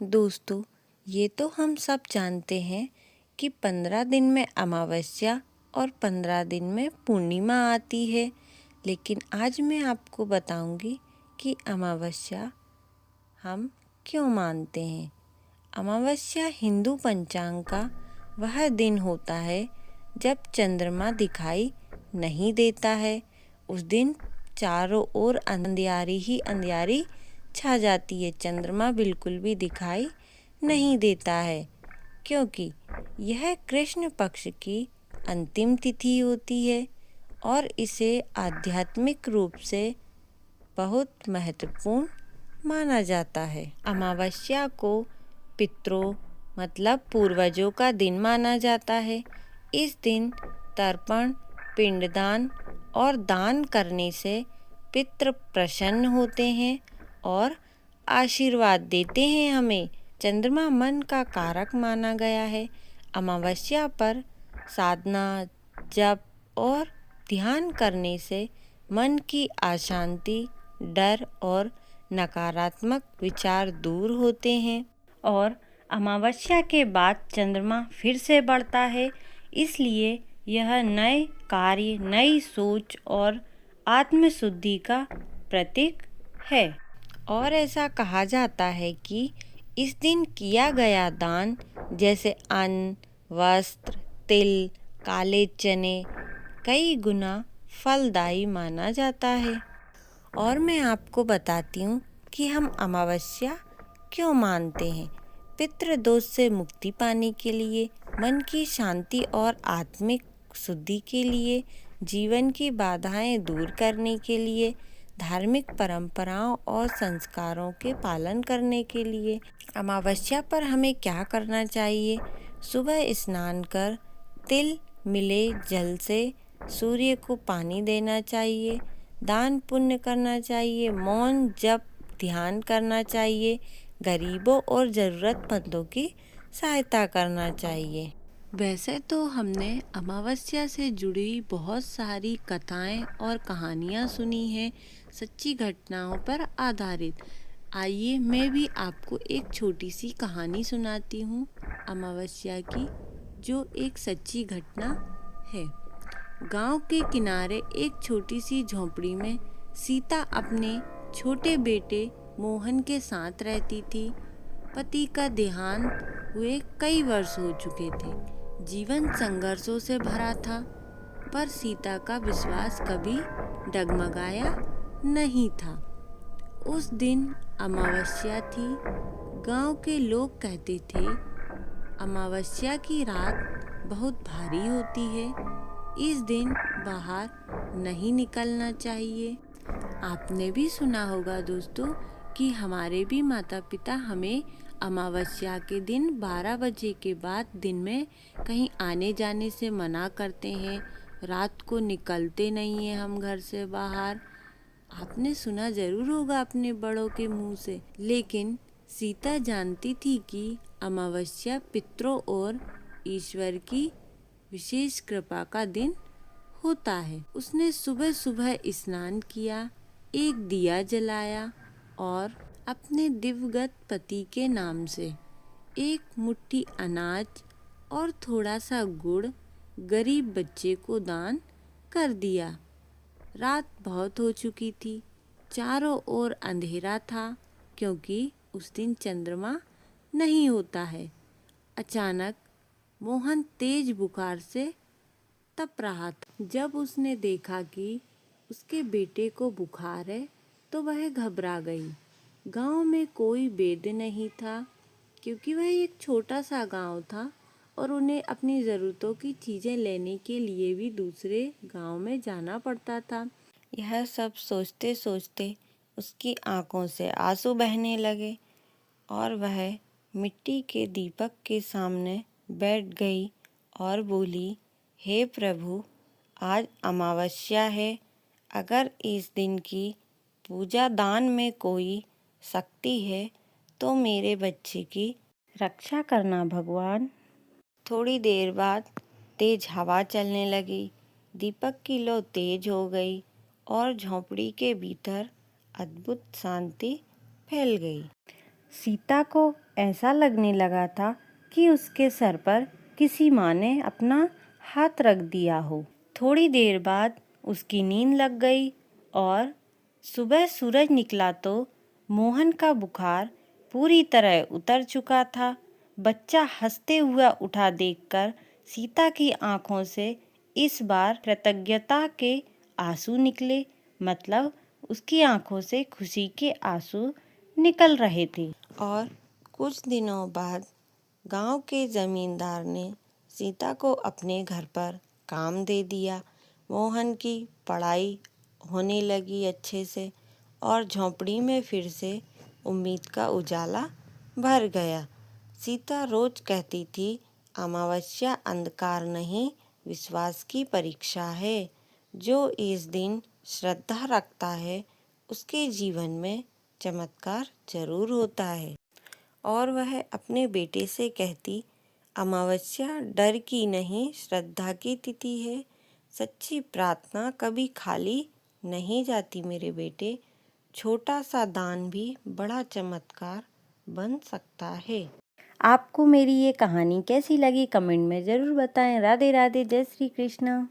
दोस्तों, ये तो हम सब जानते हैं कि 15 दिन में अमावस्या और 15 दिन में पूर्णिमा आती है। लेकिन आज मैं आपको बताऊंगी कि अमावस्या हम क्यों मानते हैं। अमावस्या हिंदू पंचांग का वह दिन होता है जब चंद्रमा दिखाई नहीं देता है। उस दिन चारों ओर अंधियारी ही अंधियारी छा जाती है। चंद्रमा बिल्कुल भी दिखाई नहीं देता है, क्योंकि यह कृष्ण पक्ष की अंतिम तिथि होती है और इसे आध्यात्मिक रूप से बहुत महत्वपूर्ण माना जाता है। अमावस्या को पितरों मतलब पूर्वजों का दिन माना जाता है। इस दिन तर्पण, पिंडदान और दान करने से पितृ प्रसन्न होते हैं और आशीर्वाद देते हैं हमें। चंद्रमा मन का कारक माना गया है। अमावस्या पर साधना, जप और ध्यान करने से मन की अशांति, डर और नकारात्मक विचार दूर होते हैं। और अमावस्या के बाद चंद्रमा फिर से बढ़ता है, इसलिए यह नए कार्य, नई सोच और आत्मशुद्धि का प्रतीक है। और ऐसा कहा जाता है कि इस दिन किया गया दान, जैसे अन्न, वस्त्र, तिल, काले चने, कई गुना फलदायी माना जाता है। और मैं आपको बताती हूँ कि हम अमावस्या क्यों मानते हैं। पितृदोष से मुक्ति पाने के लिए, मन की शांति और आत्मिक शुद्धि के लिए, जीवन की बाधाएं दूर करने के लिए, धार्मिक परंपराओं और संस्कारों के पालन करने के लिए। अमावस्या पर हमें क्या करना चाहिए? सुबह स्नान कर तिल मिले जल से सूर्य को पानी देना चाहिए, दान पुण्य करना चाहिए, मौन जप ध्यान करना चाहिए, गरीबों और ज़रूरतमंदों की सहायता करना चाहिए। वैसे तो हमने अमावस्या से जुड़ी बहुत सारी कथाएं और कहानियां सुनी हैं, सच्ची घटनाओं पर आधारित। आइए मैं भी आपको एक छोटी सी कहानी सुनाती हूँ अमावस्या की, जो एक सच्ची घटना है। गांव के किनारे एक छोटी सी झोंपड़ी में सीता अपने छोटे बेटे मोहन के साथ रहती थी। पति का देहांत हुए कई वर्ष हो चुके थे। जीवन संघर्षों से भरा था, पर सीता का विश्वास कभी डगमगाया नहीं था। उस दिन अमावस्या थी। गांव के लोग कहते थे, अमावस्या की रात बहुत भारी होती है, इस दिन बाहर नहीं निकलना चाहिए। आपने भी सुना होगा दोस्तों कि हमारे भी माता पिता हमें अमावस्या के दिन 12 बजे के बाद दिन में कहीं आने जाने से मना करते हैं। रात को निकलते नहीं हैं हम घर से बाहर। आपने सुना जरूर होगा अपने बड़ों के मुंह से। लेकिन सीता जानती थी कि अमावस्या पितरों और ईश्वर की विशेष कृपा का दिन होता है। उसने सुबह सुबह स्नान किया, एक दिया जलाया और अपने दिवंगत पति के नाम से एक मुट्ठी अनाज और थोड़ा सा गुड़ गरीब बच्चे को दान कर दिया। रात बहुत हो चुकी थी, चारों ओर अंधेरा था, क्योंकि उस दिन चंद्रमा नहीं होता है। अचानक मोहन तेज बुखार से तप रहा था। जब उसने देखा कि उसके बेटे को बुखार है तो वह घबरा गई। गांव में कोई वैद्य नहीं था, क्योंकि वह एक छोटा सा गांव था और उन्हें अपनी ज़रूरतों की चीज़ें लेने के लिए भी दूसरे गांव में जाना पड़ता था। यह सब सोचते सोचते उसकी आंखों से आंसू बहने लगे और वह मिट्टी के दीपक के सामने बैठ गई और बोली, हे प्रभु, आज अमावस्या है। अगर इस दिन की पूजा दान में कोई शक्ति है तो मेरे बच्चे की रक्षा करना भगवान। थोड़ी देर बाद तेज हवा चलने लगी, दीपक की लौ तेज हो गई और झोंपड़ी के भीतर अद्भुत शांति फैल गई। सीता को ऐसा लगने लगा था कि उसके सर पर किसी माँ ने अपना हाथ रख दिया हो। थोड़ी देर बाद उसकी नींद लग गई और सुबह सूरज निकला तो मोहन का बुखार पूरी तरह उतर चुका था। बच्चा हंसते हुआ उठा देखकर सीता की आंखों से इस बार कृतज्ञता के आंसू निकले, मतलब उसकी आंखों से खुशी के आंसू निकल रहे थे। और कुछ दिनों बाद गांव के जमींदार ने सीता को अपने घर पर काम दे दिया। मोहन की पढ़ाई होने लगी अच्छे से और झोंपड़ी में फिर से उम्मीद का उजाला भर गया। सीता रोज कहती थी, अमावस्या अंधकार नहीं, विश्वास की परीक्षा है। जो इस दिन श्रद्धा रखता है उसके जीवन में चमत्कार जरूर होता है। और वह अपने बेटे से कहती, अमावस्या डर की नहीं, श्रद्धा की तिथि है। सच्ची प्रार्थना कभी खाली नहीं जाती मेरे बेटे। छोटा सा दान भी बड़ा चमत्कार बन सकता है। आपको मेरी ये कहानी कैसी लगी कमेंट में ज़रूर बताएं। राधे राधे, जय श्री कृष्ण।